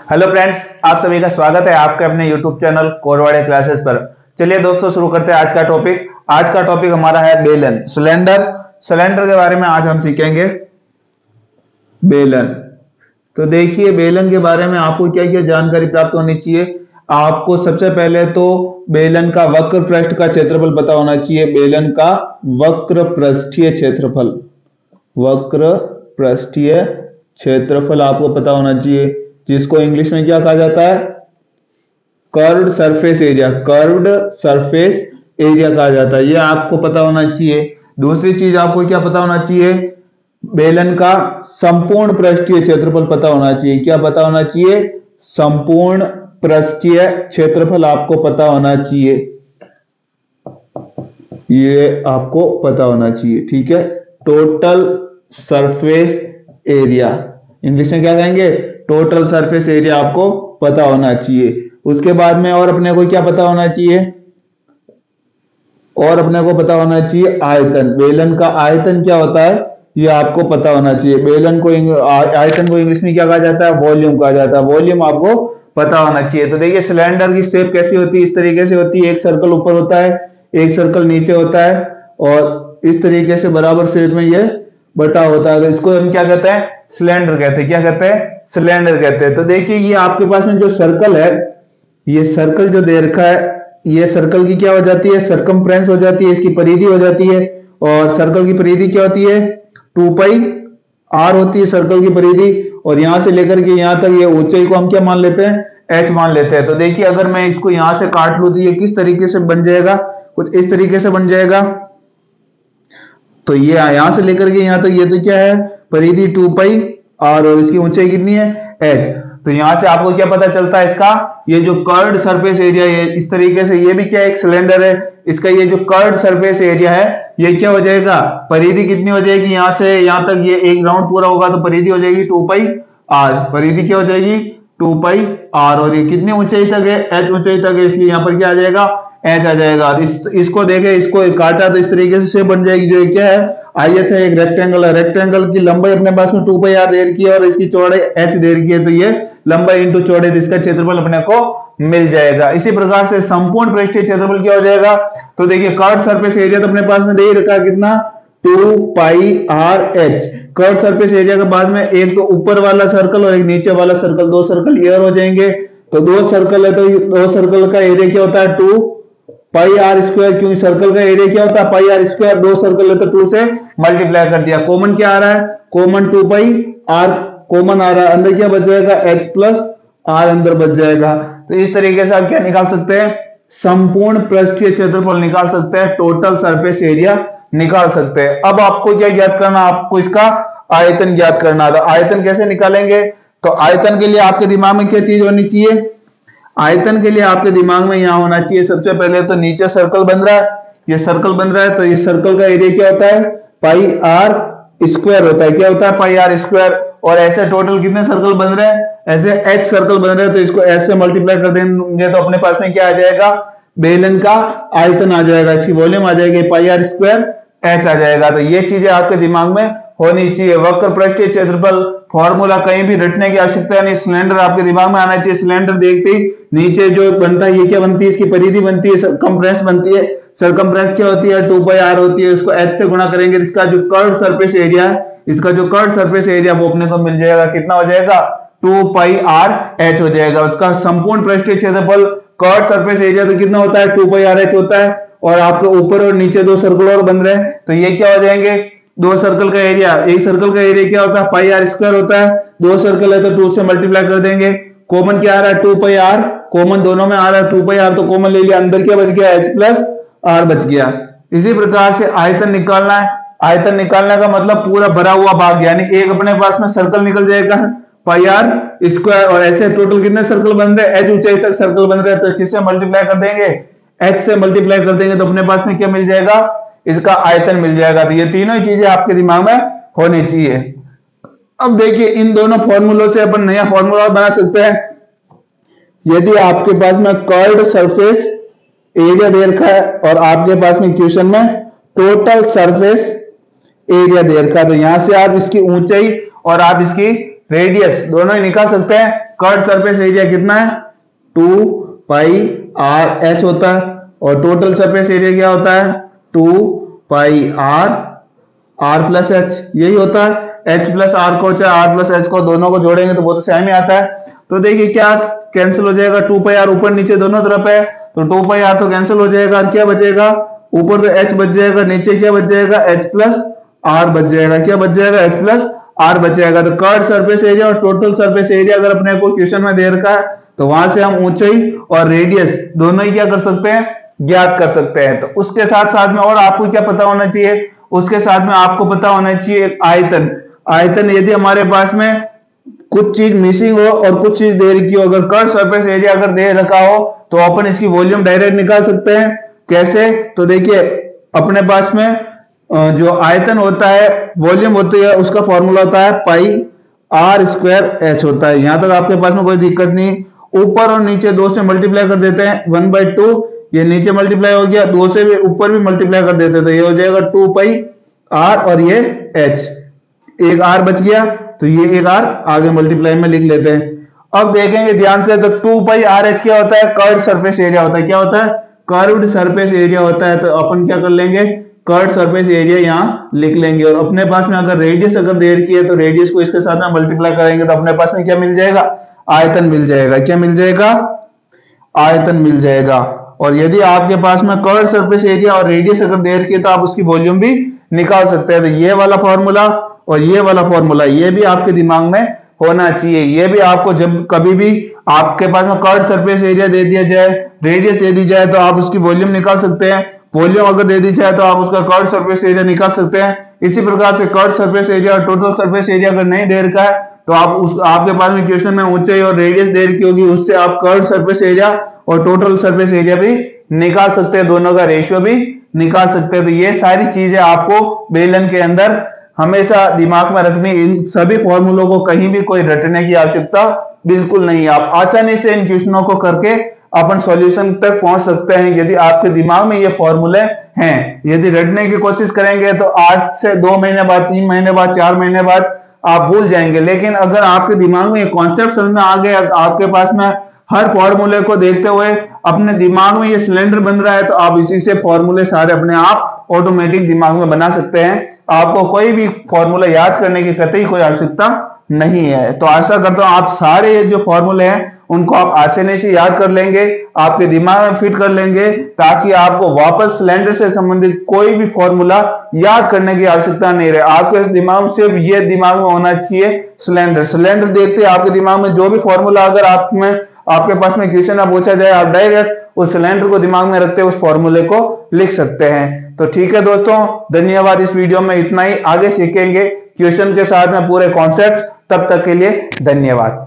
Hello friends, आप सभी का स्वागत है आपके अपने यूट्यूब चैनल कोरवाड़े क्लासेस पर। चलिए दोस्तों, शुरू करते हैं आज का टॉपिक। आज का टॉपिक हमारा है बेलन, सिलेंडर। सिलेंडर के बारे में आज हम सीखेंगे बेलन। तो देखिए, बेलन के बारे में आपको क्या क्या जानकारी प्राप्त होनी चाहिए। आपको सबसे पहले तो बेलन का वक्र पृष्ठ का क्षेत्रफल पता होना चाहिए। बेलन का वक्र पृष्ठीय क्षेत्रफल, वक्र पृष्ठीय क्षेत्रफल आपको पता होना चाहिए, जिसको इंग्लिश में क्या कहा जाता है, curved surface area. Curved surface area कहा जाता है, ये आपको पता होना चाहिए। दूसरी चीज आपको क्या पता होना चाहिए, बेलन का संपूर्ण पृष्ठीय क्षेत्रफल पता होना चाहिए। क्या पता होना चाहिए, संपूर्ण पृष्ठीय क्षेत्रफल आपको पता होना चाहिए, ये आपको पता होना चाहिए। ठीक है, टोटल सरफेस एरिया, इंग्लिश में क्या कहेंगे, टोटल सरफेस एरिया आपको पता होना चाहिए। उसके बाद में और अपने को क्या पता होना चाहिए, और अपने को पता होना चाहिए आयतन। बेलन का आयतन क्या होता है, ये आपको पता होना चाहिए। बेलन को आयतन को इंग्लिश में क्या कहा जाता है, वॉल्यूम कहा जाता है। वॉल्यूम आपको पता होना चाहिए। तो देखिए, सिलेंडर की शेप कैसी होती है, इस तरीके से होती है। एक सर्कल ऊपर होता है, एक सर्कल नीचे होता है, और इस तरीके से बराबर शेप में ये बटा होता है। तो इसको हम क्या कहते हैं, सिलेंडर कहते हैं। क्या कहते हैं, सिलेंडर कहते हैं। तो देखिए, ये आपके पास में जो सर्कल है, ये सर्कल जो दे रखा है, ये सर्कल की क्या हो जाती है, सरकमफ्रेंस हो जाती है, इसकी परिधि हो जाती है। और सर्कल की परिधि क्या होती है, 2 पाई r होती है सर्कल की परिधि। और यहां से लेकर के यहां तक ये ऊंचाई को हम क्या मान लेते हैं, h मान लेते हैं। तो देखिए, अगर मैं इसको यहां से काट लूं तो ये किस तरीके से बन जाएगा, कुछ इस तरीके से बन जाएगा। तो ये यहां से लेकर के यहां तक ये तो क्या है, परिधि 2 पाई r, और इसकी ऊंचाई कितनी है, h। तो यहां से आपको क्या पता चलता है, इसका ये जो कर्व्ड सरफेस एरिया है इस तरीके से, ये भी क्या एक सिलेंडर है, इसका ये जो कर्व्ड सरफेस एरिया है ये क्या हो जाएगा, परिधि कितनी हो जाएगी, यहां से यहां तक ये एक राउंड पूरा होगा तो परिधि हो जाएगी 2 पाई r। परिधि क्या हो जाएगी, 2 पाई r। और ये कितनी ऊंचाई तक है, h ऊंचाई तक है, इसलिए यहां पर क्या आ जाएगा, h आ जाएगा। इसको देखे, इसको काटा तो इस तरीके से शेप बन जाएगी, जो क्या है, आयत है, एक रेक्टेंगल है। रेक्टेंगल की लंबाई अपने पास में 2 पाई r दे रखी है, और इसकी चौड़ाई h दे रखी है। तो ये लंबाई इंटू चौड़ाई, तो इसका क्षेत्रफल अपने को मिल जाएगा। इसी प्रकार से संपूर्ण पृष्ठीय क्षेत्रफल क्या हो जाएगा, तो देखिए, कर्व्ड सरफेस एरिया तो अपने पास में दे ही रखा है, कितना, 2 पाई r h। Curved surface area के बाद में एक तो ऊपर वाला सर्कल और एक नीचे वाला सर्कल, 2 सर्कल ये हो जाएंगे। तो 2 सर्कल है, तो 2 सर्कल का एरिया क्या होता है, 2 पाई आर स्क्वायर, क्योंकि सर्कल का एरिया क्या होता है, पाई आर स्क्वायर। 2 सर्कल है तो 2 से मल्टीप्लाई कर दिया। कॉमन क्या आ रहा है, कॉमन 2 पाई आर कॉमन आ रहा है, अंदर क्या बच जाएगा, h प्लस आर अंदर बच जाएगा। तो इस तरीके से आप क्या निकाल सकते हैं, संपूर्ण पृष्ठीय क्षेत्रफल निकाल सकते हैं, टोटल सरफेस एरिया निकाल सकते हैं। अब आपको क्या ज्ञात करना, आपको इसका आयतन ज्ञात करना था। आयतन कैसे निकालेंगे, तो आयतन के लिए आपके दिमाग में क्या चीज होनी चाहिए, आयतन के लिए आपके दिमाग में यहां होना चाहिए, सबसे पहले तो नीचे सर्कल बन रहा है, ये सर्कल बन रहा है, तो ये सर्कल का एरिया क्या होता है, पाई आर स्क्वायर होता है। क्या होता है, पाई आर स्क्वायर। और ऐसे टोटल कितने सर्कल बन रहे हैं, ऐसे h सर्कल बन रहे हैं, तो इसको h से मल्टीप्लाई कर देंगे तो अपने पास में क्या आ जाएगा, बेलन का आयतन आ जाएगा, इसकी वॉल्यूम आ जाएगी, पाई आर स्क्वायर h आ जाएगा। तो ये चीजें आपके दिमाग में होनी चाहिए। वक्र पृष्ठीय क्षेत्रफल फॉर्मूला कहीं भी रटने की आवश्यकता नहीं, सिलेंडर आपके दिमाग में आना चाहिए। सिलेंडर देखते ही नीचे जो बनता है, ये क्या बनती है, इसकी परिधि बनती है, सरकमफ्रेंस बनती है। सरकमफ्रेंस क्या होती है, 2 पाई r होती है, इसको h से गुणा करेंगे तो इसका जो कर्व्ड सरफेस एरिया है, इसका जो कर्व्ड सरफेस एरिया वो अपने को मिल जाएगा, कितना हो जाएगा, 2 पाई r h हो जाएगा। उसका संपूर्ण पृष्ठीय क्षेत्रफल कर्व्ड सरफेस एरिया तो कितना होता है, 2 पाई r h होता है। और आपके ऊपर और नीचे 2 सर्कल और बन रहे हैं, तो ये क्या हो जाएंगे, 2 सर्कल का एरिया, एक सर्कल का एरिया क्या होता है, पाई आर स्क्वायर होता है। 2 सर्कल है तो 2 से मल्टीप्लाई कर देंगे। कॉमन क्या आ रहा है, 2 पाई आर, कॉमन दोनों में आ रहा है 2 पाई आर, तो कॉमन ले लिया, अंदर क्या बच गया, h प्लस आर बच गया। इसी प्रकार से आयतन निकालना है। आयतन निकालने का मतलब पूरा भरा हुआ भाग, यानी एक अपने पास में सर्कल निकल जाएगा पाई आर स्क्वायर, और ऐसे टोटल कितने सर्कल बन रहे हैं, h ऊंचाई तक सर्कल बन रहे हैं, तो किससे मल्टीप्लाई कर देंगे, h से मल्टीप्लाई कर देंगे, तो अपने पास में क्या मिल जाएगा, इसका आयतन मिल जाएगा। तो ये तीनों ही चीजें आपके दिमाग में होनी चाहिए। अब देखिए, इन दोनों फॉर्मूलों से अपन नया फॉर्मूला बना सकते हैं। यदि आपके पास में कर्व्ड सरफेस एरिया दे रखा है और आपके पास में क्वेश्चन में टोटल सरफेस एरिया दे रखा है, तो यहां से आप इसकी ऊंचाई और आप इसकी रेडियस दोनों ही निकाल सकते हैं। कर्व सरफेस एरिया कितना है 2 पाई आर एच होता है, और टोटल सरफेस एरिया क्या होता है 2 पाई आर प्लस एच, यही होता है। एच प्लस आर को चाहे आर प्लस एच को दोनों को जोड़ेंगे तो वो तो सेम ही आता है। तो देखिए क्या कैंसिल हो जाएगा, 2 पाई आर ऊपर नीचे दोनों तरफ है, तो 2 पाई आर तो कैंसिल हो जाएगा, क्या बचेगा ऊपर तो एच बच जाएगा, नीचे क्या बच जाएगा एच प्लस आर बच जाएगा, क्या बच जाएगा एच प्लस आर बच जाएगा। तो कर्व सरफेस एरिया और टोटल सरफेस एरिया अगर अपने को क्वेश्चन में दे रखा है तो वहां से हम ऊंचाई और रेडियस दोनों ही क्या कर सकते हैं, ज्ञात कर सकते हैं। तो उसके साथ साथ में और आपको क्या पता होना चाहिए, उसके साथ में आपको पता होना चाहिए एक आयतन। आयतन यदि हमारे पास में कुछ चीज मिसिंग हो और कुछ चीज दे रखी हो, अगर कर्व सरफेस एरिया अगर दे रखा हो तो अपन इसकी वॉल्यूम डायरेक्ट निकाल सकते हैं। कैसे, तो देखिए अपने पास में जो आयतन होता है वॉल्यूम होती है उसका फॉर्मूला होता है पाई आर स्क्वायर एच होता है। यहां तक आपके पास में कोई दिक्कत नहीं, ऊपर और नीचे 2 से मल्टीप्लाई कर देते हैं 1/2, ये नीचे मल्टीप्लाई हो गया, 2 से भी ऊपर भी मल्टीप्लाई कर देते हैं तो ये हो जाएगा 2 पाई आर और ये एच, एक आर बच गया तो ये एक आर आगे मल्टीप्लाई में लिख लेते हैं। अब देखेंगे ध्यान से, तो 2 पाई आर एच क्या होता है, कर्व्ड सरफेस एरिया होता है। क्या होता है, कर्व्ड सरफेस एरिया होता है। तो अपन क्या कर लेंगे, कर्व्ड सरफेस एरिया यहां लिख लेंगे, और अपने पास में अगर रेडियस अगर दे रखी है तो रेडियस को इसके साथ में मल्टीप्लाई करेंगे तो अपने पास में क्या मिल जाएगा, आयतन मिल जाएगा। क्या मिल जाएगा, आयतन मिल जाएगा। और यदि आपके पास में कर्व्ड सरफेस एरिया और रेडियस अगर दे रखी है तो आप उसकी वॉल्यूम भी निकाल सकते हैं। तो ये वाला फॉर्मूला और ये वाला फॉर्मूला ये भी आपके दिमाग में होना चाहिए। ये भी आपको जब कभी भी आपके पास में कर्व्ड सरफेस एरिया दे दिया जाए, रेडियस दे दी जाए तो आप उसकी वॉल्यूम निकाल सकते हैं। वॉल्यूम अगर दे दी जाए तो आप उसका कर्व्ड सरफेस एरिया निकाल सकते हैं। इसी प्रकार से कर्व्ड सरफेस एरिया और टोटल सरफेस एरिया अगर नहीं दे रखा है तो आप उस आपके पास में क्वेश्चन में ऊंचाई और रेडियस दे रखी होगी, उससे आप कर्व्ड सरफेस एरिया और टोटल सरफेस एरिया भी निकाल सकते हैं, दोनों का रेशियो भी निकाल सकते हैं। तो ये सारी चीजें आपको बेलन के अंदर हमेशा दिमाग में रखनी। इन सभी फॉर्मूलों को कहीं भी कोई रटने की आवश्यकता बिल्कुल नहीं है। आप आसानी से इन क्वेश्चनों को करके अपन सॉल्यूशन तक पहुंच सकते हैं यदि आपके दिमाग में ये फॉर्मूले हैं। यदि रटने की कोशिश करेंगे तो आज से 2 महीने बाद, 3 महीने बाद, 4 महीने बाद आप भूल जाएंगे। लेकिन अगर आपके दिमाग में ये कॉन्सेप्ट समझ में आ गया, आपके पास में हर फॉर्मूले को देखते हुए अपने दिमाग में ये सिलेंडर बन रहा है, तो आप इसी से फॉर्मूले सारे अपने आप ऑटोमेटिक दिमाग में बना सकते हैं। आपको कोई भी फॉर्मूला याद करने की कतई कोई आवश्यकता नहीं है। तो आशा करता हूं आप सारे जो फॉर्मूले हैं उनको आप आसानी से याद कर लेंगे, आपके दिमाग में फिट कर लेंगे, ताकि आपको वापस सिलेंडर से संबंधित कोई भी फॉर्मूला याद करने की आवश्यकता नहीं रहे। आपके दिमाग में सिर्फ ये दिमाग में होना चाहिए सिलेंडर। सिलेंडर देखते आपके दिमाग में जो भी फॉर्मूला अगर आपके पास में क्वेश्चन में पूछा जाए, आप डायरेक्ट उस सिलेंडर को दिमाग में रखते उस फॉर्मूले को लिख सकते हैं। तो ठीक है दोस्तों, धन्यवाद। इस वीडियो में इतना ही, आगे सीखेंगे क्वेश्चन के साथ में पूरे कॉन्सेप्ट। तब तक के लिए धन्यवाद।